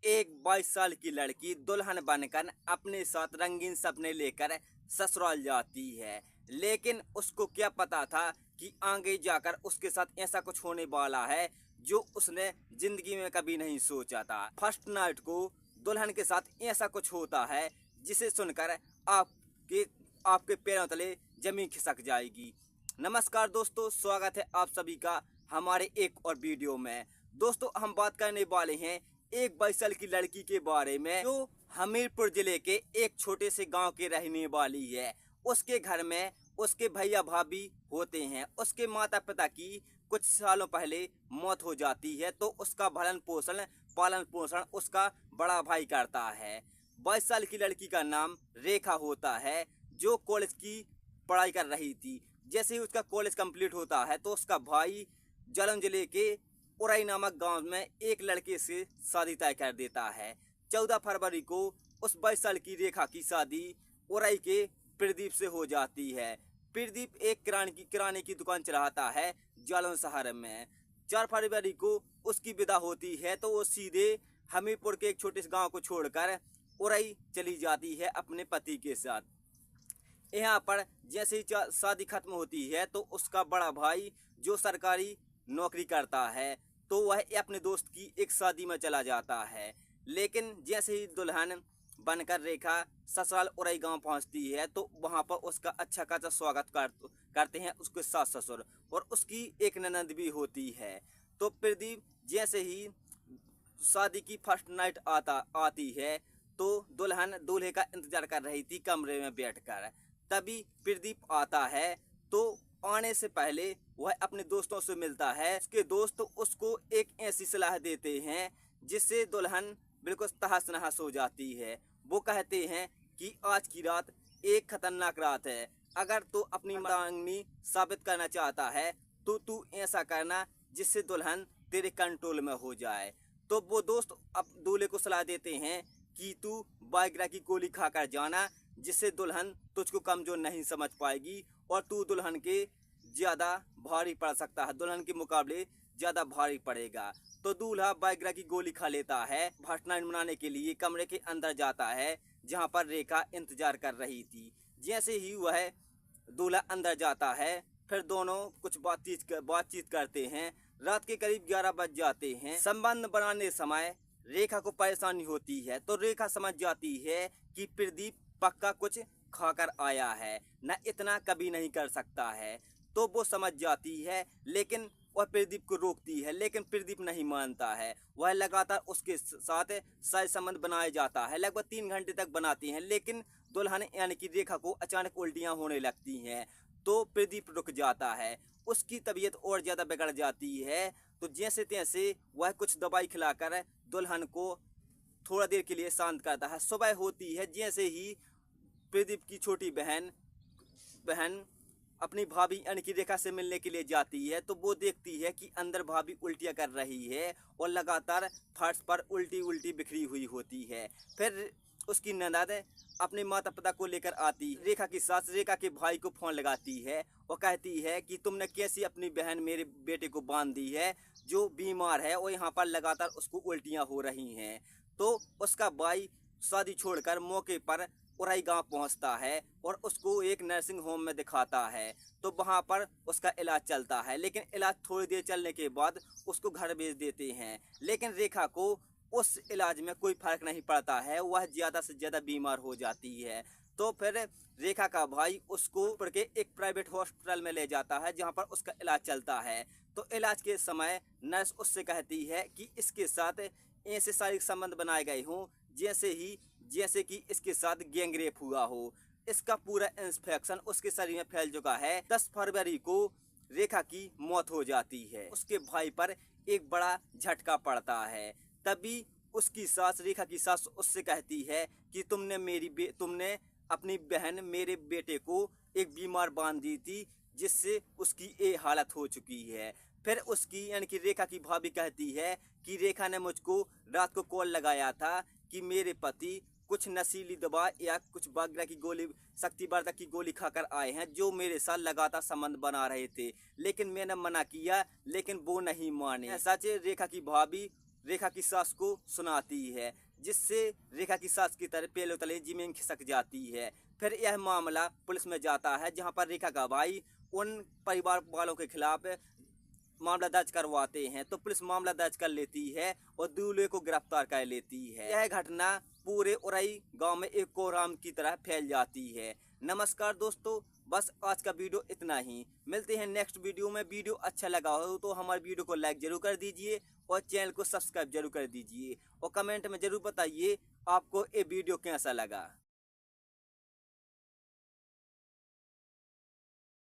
एक 22 साल की लड़की दुल्हन बनकर अपने साथ रंगीन सपने लेकर ससुराल जाती है। लेकिन उसको क्या पता था कि आगे जाकर उसके साथ ऐसा कुछ होने वाला है जो उसने जिंदगी में कभी नहीं सोचा था। फर्स्ट नाइट को दुल्हन के साथ ऐसा कुछ होता है जिसे सुनकर आपके आपके पैरों तले जमीन खिसक जाएगी। नमस्कार दोस्तों, स्वागत है आप सभी का हमारे एक और वीडियो में। दोस्तों, हम बात करने वाले हैं एक 22 साल की लड़की के बारे में जो हमीरपुर जिले के एक छोटे से गांव के रहने वाली है। उसके घर में उसके भैया भाभी होते हैं। उसके माता पिता की कुछ सालों पहले मौत हो जाती है, तो उसका भरण पोषण पालन पोषण उसका बड़ा भाई करता है। 22 साल की लड़की का नाम रेखा होता है, जो कॉलेज की पढ़ाई कर रही थी। जैसे ही उसका कॉलेज कंप्लीट होता है तो उसका भाई जालौन जिले के उरई नामक गांव में एक लड़के से शादी तय कर देता है। 14 फरवरी को उस 22 साल की रेखा की शादी उरई के प्रदीप से हो जाती है। प्रदीप एक किराने की दुकान चलाता है जालौन शहर में। 4 फरवरी को उसकी विदा होती है तो वो सीधे हमीरपुर के एक छोटे से गांव को छोड़कर उरई चली जाती है अपने पति के साथ। यहाँ पर जैसे ही शादी खत्म होती है तो उसका बड़ा भाई जो सरकारी नौकरी करता है तो वह अपने दोस्त की एक शादी में चला जाता है। लेकिन जैसे ही दुल्हन बनकर रेखा ससुराल उरई गांव पहुंचती है तो वहां पर उसका अच्छा खासा स्वागत करते हैं उसके सास ससुर, और उसकी एक ननद भी होती है। तो प्रदीप जैसे ही शादी की फर्स्ट नाइट आती है तो दुल्हन दूल्हे का इंतजार कर रही थी कमरे में बैठकर। तभी प्रदीप आता है, तो आने से पहले वह अपने दोस्तों से मिलता है। उसके दोस्त उसको एक ऐसी सलाह देते हैं जिससे दुल्हन बिल्कुल तहस नहस हो जाती है। वो कहते हैं कि आज की रात एक खतरनाक रात है। अगर तू अपनी मांगनी साबित करना चाहता है तो तू ऐसा करना जिससे दुल्हन तेरे कंट्रोल में हो जाए। तो वो दोस्त अब दूल्हे को सलाह देते हैं कि तू बाइग्रा की गोली खाकर जाना, जिससे दुल्हन तुझको कमजोर नहीं समझ पाएगी और तू दुल्हन के ज़्यादा भारी पड़ सकता है, दुल्हन के मुकाबले ज़्यादा भारी पड़ेगा। तो दूल्हा बाइग्रा की गोली खा लेता है। फर्स्ट नाइट मनाने के लिए कमरे के अंदर जाता है जहां पर रेखा इंतजार कर रही थी। जैसे ही वह दूल्हा अंदर जाता है फिर दोनों कुछ बातचीत करते हैं। रात के करीब 11 बज जाते हैं। संबंध बनाने समय रेखा को परेशानी होती है तो रेखा समझ जाती है कि प्रदीप पक्का कुछ खाकर आया है, न इतना कभी नहीं कर सकता है। तो वो समझ जाती है, लेकिन वह प्रदीप को रोकती है, लेकिन प्रदीप नहीं मानता है। वह लगातार उसके साथ सही संबंध बनाया जाता है। लगभग 3 घंटे तक बनाती हैं, लेकिन दुल्हन यानी कि रेखा को अचानक उल्टियाँ होने लगती हैं। तो प्रदीप रुक जाता है, उसकी तबीयत और ज़्यादा बिगड़ जाती है। तो जैसे तैसे वह कुछ दवाई खिलाकर दुल्हन को थोड़ा देर के लिए शांत करता है। सुबह होती है, जैसे ही प्रदीप की छोटी बहन अपनी भाभी यानी कि रेखा से मिलने के लिए जाती है तो वो देखती है कि अंदर भाभी उल्टियाँ कर रही है और लगातार फर्श पर उल्टी बिखरी हुई होती है। फिर उसकी ननद अपने माता पिता को लेकर आती। रेखा की सास रेखा के भाई को फ़ोन लगाती है और कहती है कि तुमने कैसी अपनी बहन मेरे बेटे को बांध दी है जो बीमार है और यहाँ पर लगातार उसको उल्टियाँ हो रही हैं। तो उसका भाई शादी छोड़कर मौके पर उरई गांव पहुंचता है और उसको एक नर्सिंग होम में दिखाता है। तो वहां पर उसका इलाज चलता है, लेकिन इलाज थोड़ी देर चलने के बाद उसको घर भेज देते हैं। लेकिन रेखा को उस इलाज में कोई फर्क नहीं पड़ता है, वह ज़्यादा से ज़्यादा बीमार हो जाती है। तो फिर रेखा का भाई उसको पढ़ के एक प्राइवेट हॉस्पिटल में ले जाता है जहाँ पर उसका इलाज चलता है। तो इलाज के समय नर्स उससे कहती है कि इसके साथ ऐसे शारीरिक संबंध बनाए गए हों जैसे कि इसके साथ गैंगरेप हुआ हो। इसका पूरा इंफेक्शन उसके शरीर में फैल चुका है। 10 फरवरी को रेखा की मौत हो जाती है। उसके भाई पर एक बड़ा झटका पड़ता है। तभी उसकी सास रेखा की सास उससे कहती है कि तुमने अपनी बहन मेरे बेटे को एक बीमार बांध दी थी जिससे उसकी ये हालत हो चुकी है। फिर उसकी यानी कि रेखा की भाभी कहती है कि रेखा ने मुझको रात को कॉल लगाया था कि मेरे पति कुछ नशीली दवा या कुछ बाइग्रा की गोली शक्तिवर्धक की गोली खाकर आए हैं जो मेरे साथ लगातार संबंध बना रहे थे, लेकिन मैंने मना किया लेकिन वो नहीं माने। सच रेखा की भाभी रेखा की सास को सुनाती है, जिससे रेखा की सास की तरह पेलो तले जमीन खिसक जाती है। फिर यह मामला पुलिस में जाता है, जहां पर रेखा का भाई उन परिवार वालों के खिलाफ मामला दर्ज करवाते हैं। तो पुलिस मामला दर्ज कर लेती है और दूल्हे को गिरफ्तार कर लेती है। यह घटना पूरे उरई गांव में एक कोहराम की तरह फैल जाती है। नमस्कार दोस्तों, बस आज का वीडियो इतना ही। मिलते हैं नेक्स्ट वीडियो में। वीडियो अच्छा लगा हो तो हमारे वीडियो को लाइक जरूर कर दीजिए और चैनल को सब्सक्राइब जरूर कर दीजिए और कमेंट में जरूर बताइए आपको ये वीडियो कैसा लगा।